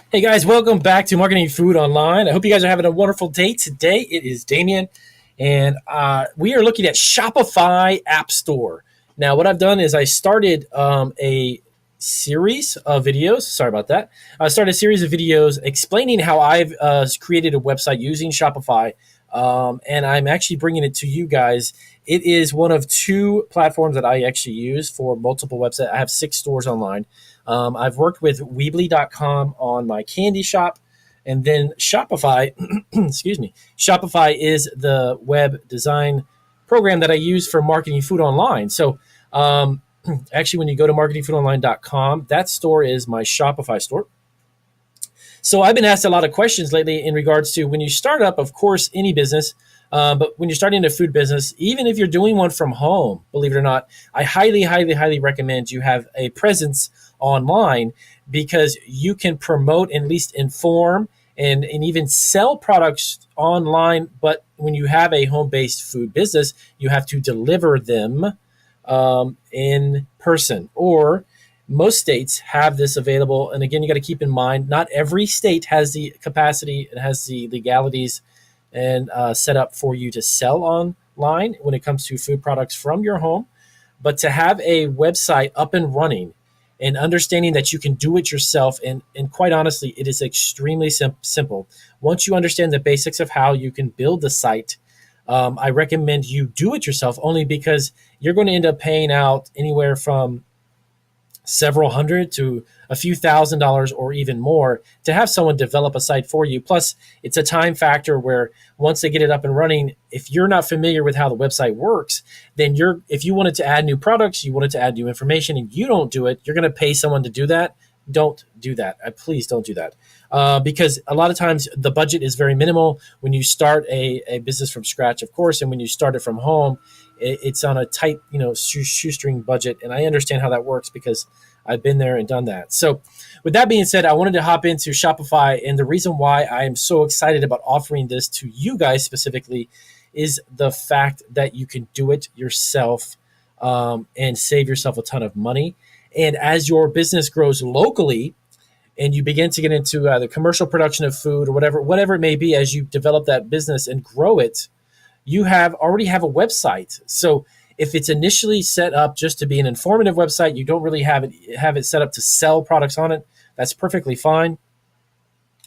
Hey guys, welcome back to Marketing Food Online. I hope you guys are having a wonderful day today. It is Damien, and we are looking at Shopify App Store. Now, what I've done is I started a series of videos. Sorry about that. I started a series of videos explaining how I've created a website using Shopify, and I'm actually bringing it to you guys. It is one of two platforms that I actually use for multiple websites. I have 6 stores online. I've worked with Weebly.com on my candy shop, and then Shopify. Excuse me. Shopify is the web design program that I use for marketing food online. So, actually, when you go to marketingfoodonline.com, that store is my Shopify store. So I've been asked a lot of questions lately in regards to when you start up, of course, any business, but when you're starting a food business, even if you're doing one from home, believe it or not, I highly, highly, highly recommend you have a presence online because you can promote and at least inform and even sell products online. But when you have a home-based food business, you have to deliver them in person, or most states have this available. And again, you got to keep in mind, not every state has the capacity, it has the legalities and set up for you to sell online when it comes to food products from your home. But to have a website up and running and understanding that you can do it yourself, and quite honestly, it is extremely simple. Once you understand the basics of how you can build the site, I recommend you do it yourself, only because you're going to end up paying out anywhere from several hundred to a few $1,000s or even more to have someone develop a site for you. Plus, it's a time factor where once they get it up and running, if you're not familiar with how the website works, then if you wanted to add new products, you wanted to add new information, and you don't do it, you're going to pay someone to do that. Don't do that. Please don't do that. Because a lot of times the budget is very minimal when you start a business from scratch, of course, and when you start it from home, it's on a tight, shoestring budget. And I understand how that works because I've been there and done that. So with that being said, I wanted to hop into Shopify. And the reason why I am so excited about offering this to you guys specifically is the fact that you can do it yourself and save yourself a ton of money. And as your business grows locally, and you begin to get into the commercial production of food or whatever it may be, as you develop that business and grow it, you already have a website. So if it's initially set up just to be an informative website, you don't really have it set up to sell products on it, that's perfectly fine.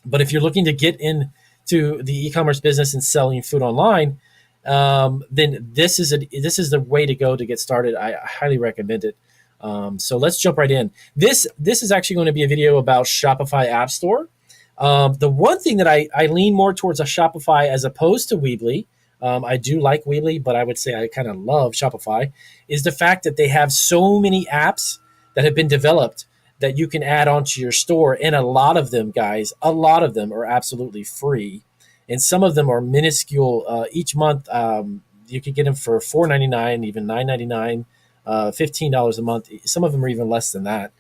But if you're looking to get into the e-commerce business and selling food online, then this is the way to go to get started. I highly recommend it. So let's jump right in. This is actually going to be a video about Shopify App Store. The one thing that I lean more towards a Shopify as opposed to Weebly, I do like Weebly, but I would say I kind of love Shopify, is the fact that they have so many apps that have been developed that you can add onto your store. And a lot of them, guys, are absolutely free. And some of them are minuscule. Each month, you could get them for $4.99, even $9.99. $15 a month. Some of them are even less than that.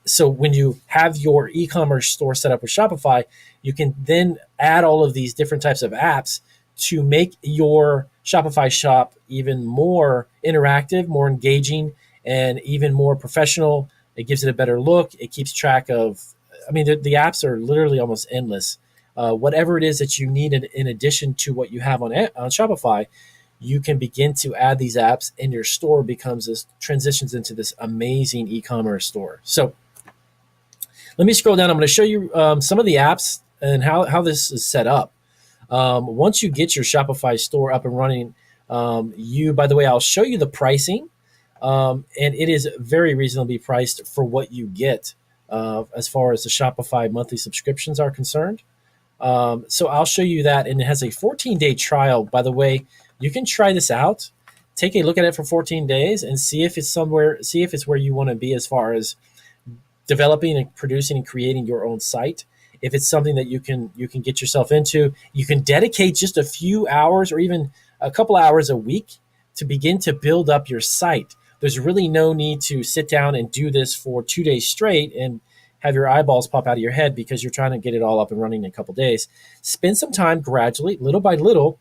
So when you have your e-commerce store set up with Shopify, you can then add all of these different types of apps to make your Shopify shop even more interactive, more engaging, and even more professional. It gives it a better look. It keeps track of, the apps are literally almost endless. Whatever it is that you need in addition to what you have on Shopify, you can begin to add these apps, and your store transitions into this amazing e-commerce store. So let me scroll down. I'm going to show you some of the apps and how this is set up. Once you get your Shopify store up and running, by the way, I'll show you the pricing, and it is very reasonably priced for what you get as far as the Shopify monthly subscriptions are concerned. So I'll show you that, and it has a 14-day trial. By the way, you can try this out, take a look at it for 14 days, and see if it's where you want to be as far as developing and producing and creating your own site. If it's something that you can get yourself into, you can dedicate just a few hours or even a couple hours a week to begin to build up your site. There's really no need to sit down and do this for 2 days straight and have your eyeballs pop out of your head because you're trying to get it all up and running in a couple days. Spend some time gradually, little by little,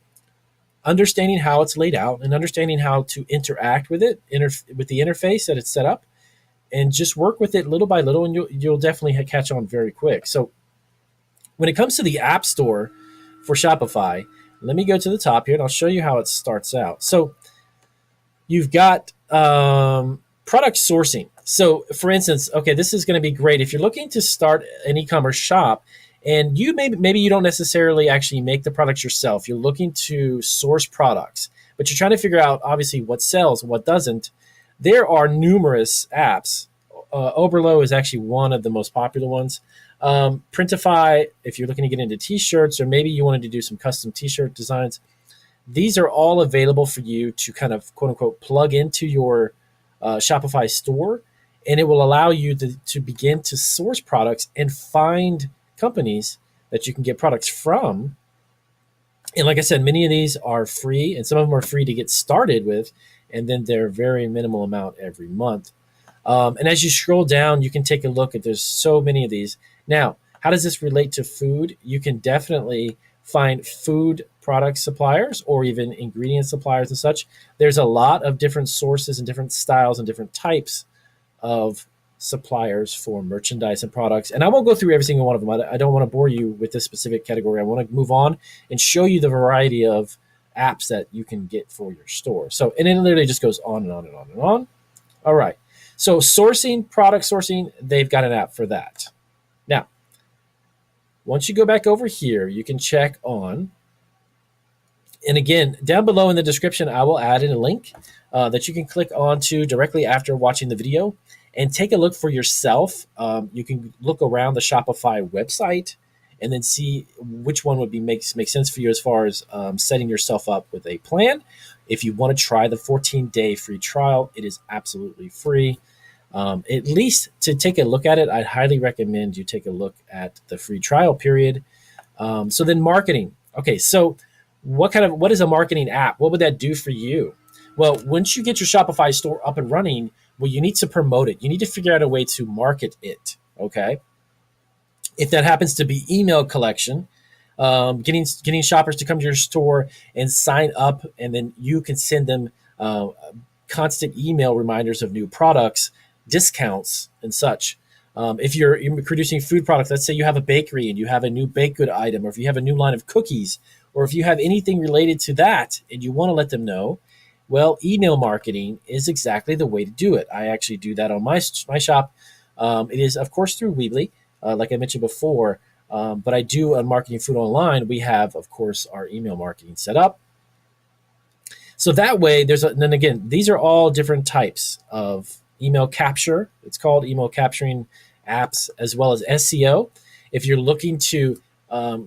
understanding how it's laid out and understanding how to interact with it, with the interface that it's set up, and just work with it little by little, and you'll definitely catch on very quick. So When it comes to the App Store for Shopify, let me go to the top here and I'll show you how it starts out. So you've got product sourcing. So for instance, okay, this is going to be great if you're looking to start an e-commerce shop and you maybe you don't necessarily actually make the products yourself. You're looking to source products, but you're trying to figure out obviously what sells and what doesn't. There are numerous apps. Oberlo is actually one of the most popular ones. Printify, if you're looking to get into t-shirts or maybe you wanted to do some custom t-shirt designs, these are all available for you to kind of quote unquote plug into your Shopify store, and it will allow you to begin to source products and find companies that you can get products from. And like I said, many of these are free and some of them are free to get started with, and then they're very minimal amount every month. And as you scroll down, you can take a look at there's so many of these. Now, how does this relate to food? You can definitely find food product suppliers or even ingredient suppliers and such. There's a lot of different sources and different styles and different types of suppliers for merchandise and products. And I won't go through every single one of them. I don't want to bore you with this specific category. I want to move on and show you the variety of apps that you can get for your store. So, and it literally just goes on and on and on and on. All right. So sourcing, product sourcing, they've got an app for that. Now, once you go back over here, you can check on, and again, down below in the description, I will add in a link that you can click onto directly after watching the video and take a look for yourself. You can look around the Shopify website and then see which one would make sense for you as far as setting yourself up with a plan. If you want to try the 14-day free trial, it is absolutely free. At least to take a look at it, I'd highly recommend you take a look at the free trial period. So then marketing. Okay, so what is a marketing app? What would that do for you? Well, once you get your Shopify store up and running, well, you need to promote it. You need to figure out a way to market it, okay? If that happens to be email collection, getting shoppers to come to your store and sign up, and then you can send them constant email reminders of new products, discounts, and such. If you're producing food products, let's say you have a bakery and you have a new baked good item, or if you have a new line of cookies, or if you have anything related to that and you want to let them know, well, email marketing is exactly the way to do it. I actually do that on my shop. It is, of course, through Weebly, like I mentioned before, but I do on Marketing Food Online. We have, of course, our email marketing set up. So that way, then again, these are all different types of email capture. It's called email capturing apps, as well as SEO. If you're looking to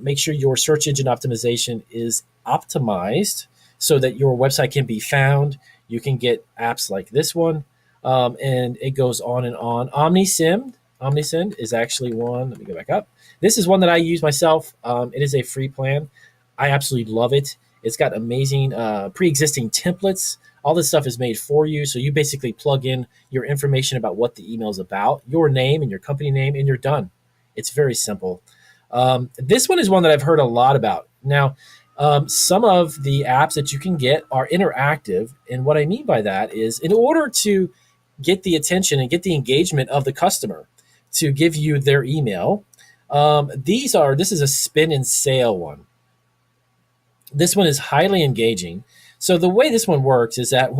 make sure your search engine optimization is optimized so that your website can be found, you can get apps like this one, and it goes on and on. Omnisend is actually one. Let me go back up. This is one that I use myself. It is a free plan. I absolutely love it. It's got amazing pre-existing templates. All this stuff is made for you. So you basically plug in your information about what the email is about, your name and your company name, and you're done. It's very simple. This one is one that I've heard a lot about. Now, some of the apps that you can get are interactive. And what I mean by that is in order to get the attention and get the engagement of the customer to give you their email, this is a spin and sale one. This one is highly engaging. So the way this one works is that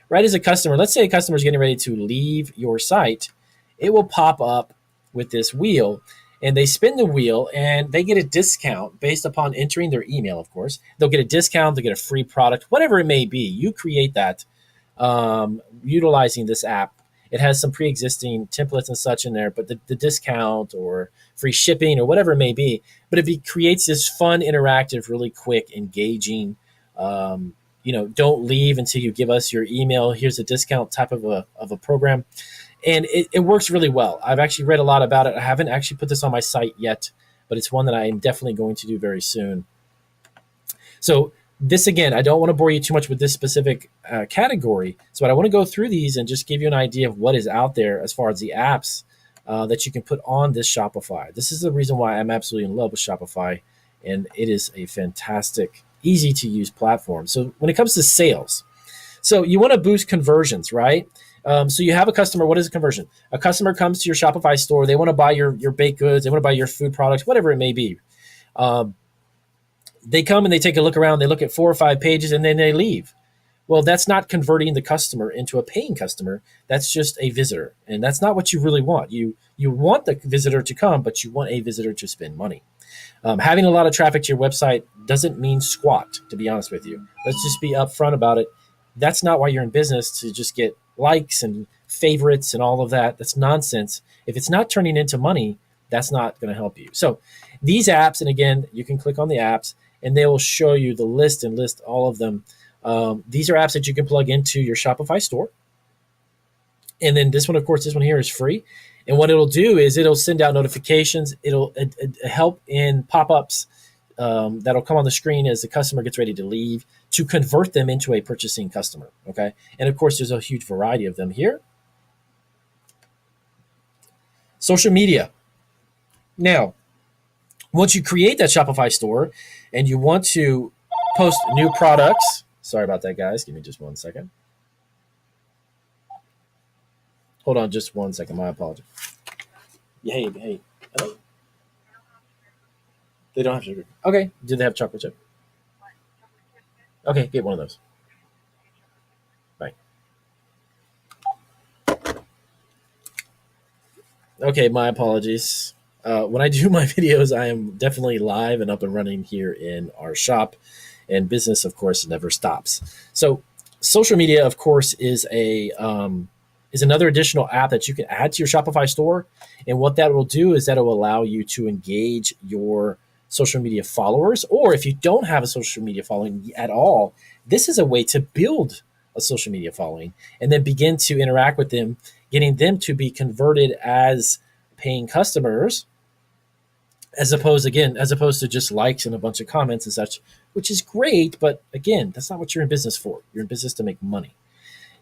right as a customer, let's say a customer is getting ready to leave your site, it will pop up with this wheel, and they spin the wheel and they get a discount based upon entering their email, of course. They'll get a discount, they'll get a free product, whatever it may be. You create that utilizing this app. It has some pre-existing templates and such in there, but the discount or free shipping or whatever it may be. But if it creates this fun, interactive, really quick, engaging, don't leave until you give us your email. Here's a discount type of a program. And it works really well. I've actually read a lot about it. I haven't actually put this on my site yet, but it's one that I am definitely going to do very soon. So this, again, I don't want to bore you too much with this specific category. So I want to go through these and just give you an idea of what is out there as far as the apps that you can put on this Shopify. This is the reason why I'm absolutely in love with Shopify, and it is a fantastic, easy to use platform. So when it comes to sales, so you want to boost conversions, right? So you have a customer. What is a conversion? A customer comes to your Shopify store. They want to buy your baked goods. They want to buy your food products, whatever it may be. Um, they come and they take a look around, they look at 4 or 5 pages, and then they leave. Well, that's not converting the customer into a paying customer. That's just a visitor, and that's not what you really want. You want the visitor to come, but you want a visitor to spend money. Having a lot of traffic to your website doesn't mean squat, to be honest with you. Let's just be upfront about it. That's not why you're in business, to just get likes and favorites and all of that. That's nonsense. If it's not turning into money, that's not going to help you. So these apps, and again, you can click on the apps and they will show you the list and list all of them. These are apps that you can plug into your Shopify store. And then this one, of course, this one here is free. And what it'll do is it'll send out notifications. It'll help in pop-ups that'll come on the screen as the customer gets ready to leave, to convert them into a purchasing customer. Okay. And of course, there's a huge variety of them here. Social media. Now, once you create that Shopify store and you want to post new products, sorry about that, guys. Give me just 1 second. Hold on just 1 second. My apologies. Hey. Hello? They don't have sugar. Okay. Do they have chocolate chip? Okay, get one of those. Bye. Okay, my apologies. When I do my videos, I am definitely live and up and running here in our shop, and business, of course, never stops. So, social media, of course, is another additional app that you can add to your Shopify store. And what that will do is that it will allow you to engage your social media followers, or if you don't have a social media following at all, this is a way to build a social media following and then begin to interact with them, getting them to be converted as paying customers, as opposed to just likes and a bunch of comments and such, which is great. But again, that's not what you're in business for. You're in business to make money.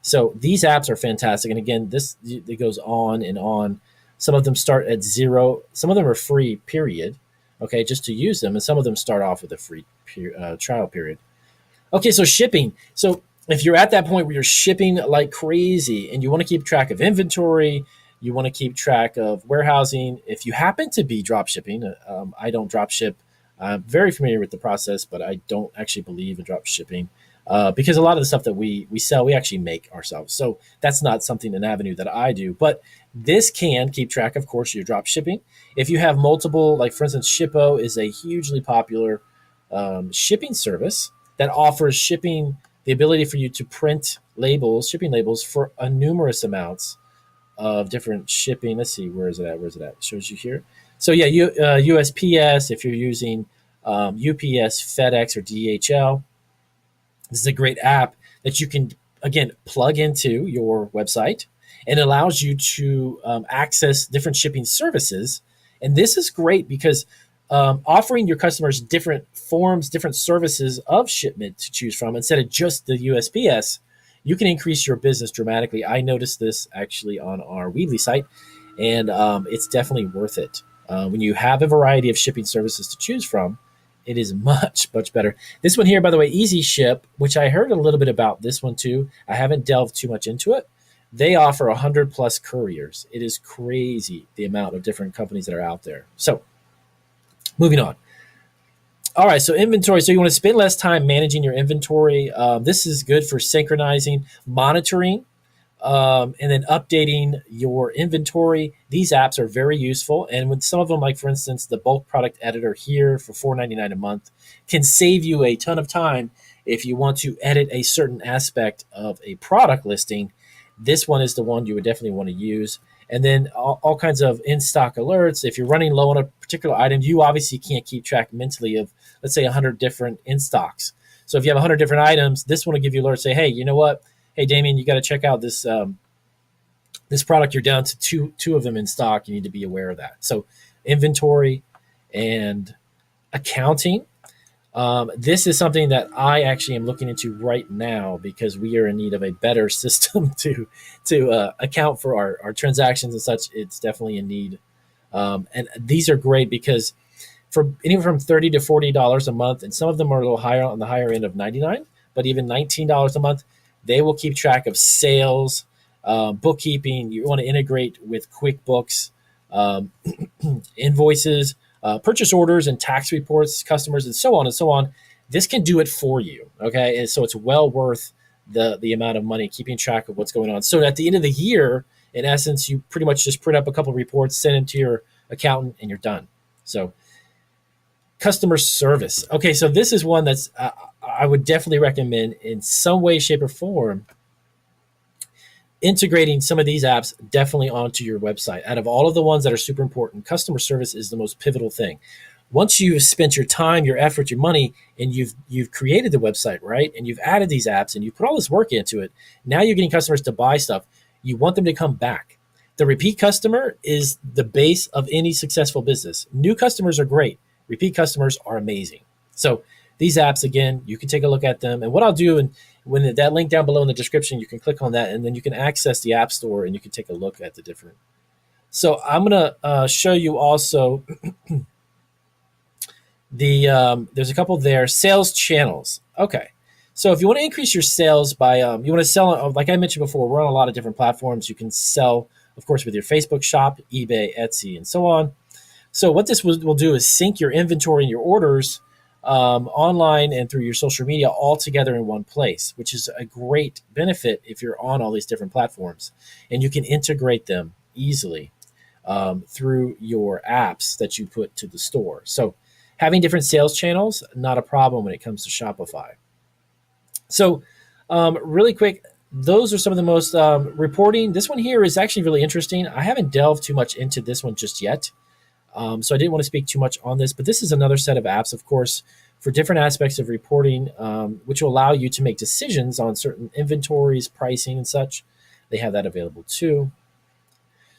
So these apps are fantastic. And again, it goes on and on. Some of them start at zero. Some of them are free, period. Okay, just to use them. And some of them start off with a free trial period. Okay, so shipping. So if you're at that point where you're shipping like crazy and you want to keep track of inventory, you want to keep track of warehousing. If you happen to be drop shipping, I don't drop ship. I'm very familiar with the process, but I don't actually believe in drop shipping. Because a lot of the stuff that we sell, we actually make ourselves. So that's not an avenue that I do. But this can keep track, of course, your drop shipping. If you have multiple, like for instance, Shippo is a hugely popular shipping service that offers the ability for you to print shipping labels for a numerous amounts of different shipping. Let's see, where is it at? It shows you here. So yeah, USPS, if you're using UPS, FedEx, or DHL, this is a great app that you can, again, plug into your website, and it allows you to access different shipping services. And this is great because offering your customers different forms, different services of shipment to choose from instead of just the USPS, you can increase your business dramatically. I noticed this actually on our Weebly site, and it's definitely worth it. When you have a variety of shipping services to choose from, it is much, much better. This one here, by the way, Easy Ship, which I heard a little bit about this one too. I haven't delved too much into it. They offer 100 plus couriers. It is crazy the amount of different companies that are out there. So moving on. All right, so inventory. So you want to spend less time managing your inventory. This is good for synchronizing, monitoring, and then updating your inventory. These apps are very useful. And with some of them, like for instance, the bulk product editor here for $4.99 a month can save you a ton of time if you want to edit a certain aspect of a product listing. This one is the one you would definitely want to use. And then all kinds of in-stock alerts. If you're running low on a particular item, you obviously can't keep track mentally of, let's say, 100 different in-stocks. So if you have 100 different items, this one will give you alerts, say, hey, you know what? Hey, Damien, you got to check out this this product. You're down to two of them in stock. You need to be aware of that. So inventory and accounting. This is something that I actually am looking into right now because we are in need of a better system to account for our transactions and such. It's definitely in need. And these are great because for anywhere from $30 to $40 a month, and some of them are a little higher on the higher end of $99, but even $19 a month, they will keep track of sales, bookkeeping. You want to integrate with QuickBooks, invoices, purchase orders and tax reports, customers, and so on and so on. This can do it for you, okay? And so it's well worth the amount of money keeping track of what's going on. So at the end of the year, in essence, you pretty much just print up a couple of reports, send it to your accountant, and you're done. So customer service. Okay, so this is one that's I would definitely recommend in some way, shape, or form integrating some of these apps definitely onto your website. Out of all of the ones that are super important, customer service is the most pivotal thing. Once you've spent your time, your effort, your money, and you've created the website, right? And you've added these apps and you put all this work into it, now you're getting customers to buy stuff. You want them to come back. The repeat customer is the base of any successful business. New customers are great. Repeat customers are amazing. So these apps, again, you can take a look at them. And what I'll do, and when that link down below in the description, you can click on that, and then you can access the App Store and you can take a look at the different. So I'm going to show you also there's a couple there, sales channels. Okay. So if you want to increase your sales by, you want to sell, like I mentioned before, we're on a lot of different platforms. You can sell, of course, with your Facebook shop, eBay, Etsy, and so on. So what this will do is sync your inventory and your orders online and through your social media all together in one place, which is a great benefit if you're on all these different platforms. And you can integrate them easily through your apps that you put to the store. So having different sales channels, not a problem when it comes to Shopify. So really quick, those are some of the most reporting. This one here is actually really interesting. I haven't delved too much into this one just yet. So I didn't want to speak too much on this, but this is another set of apps, of course, for different aspects of reporting, which will allow you to make decisions on certain inventories, pricing, and such. They have that available too.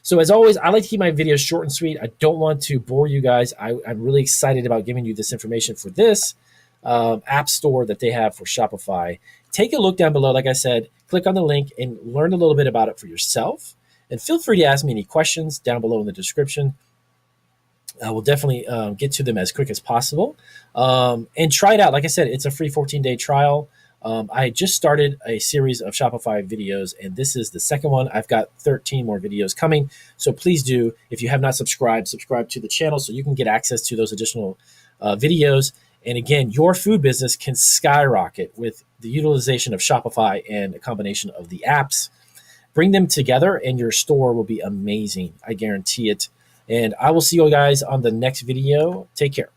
So as always, I like to keep my videos short and sweet. I don't want to bore you guys. I'm really excited about giving you this information for this app store that they have for Shopify. Take a look down below. Like I said, click on the link and learn a little bit about it for yourself. And feel free to ask me any questions down below in the description. We'll definitely get to them as quick as possible. And try it out. Like I said, it's a free 14-day trial. I just started a series of Shopify videos, and this is the second one. I've got 13 more videos coming. So please do, if you have not subscribed, subscribe to the channel so you can get access to those additional videos. And again, your food business can skyrocket with the utilization of Shopify and a combination of the apps. Bring them together and your store will be amazing. I guarantee it. And I will see you guys on the next video. Take care.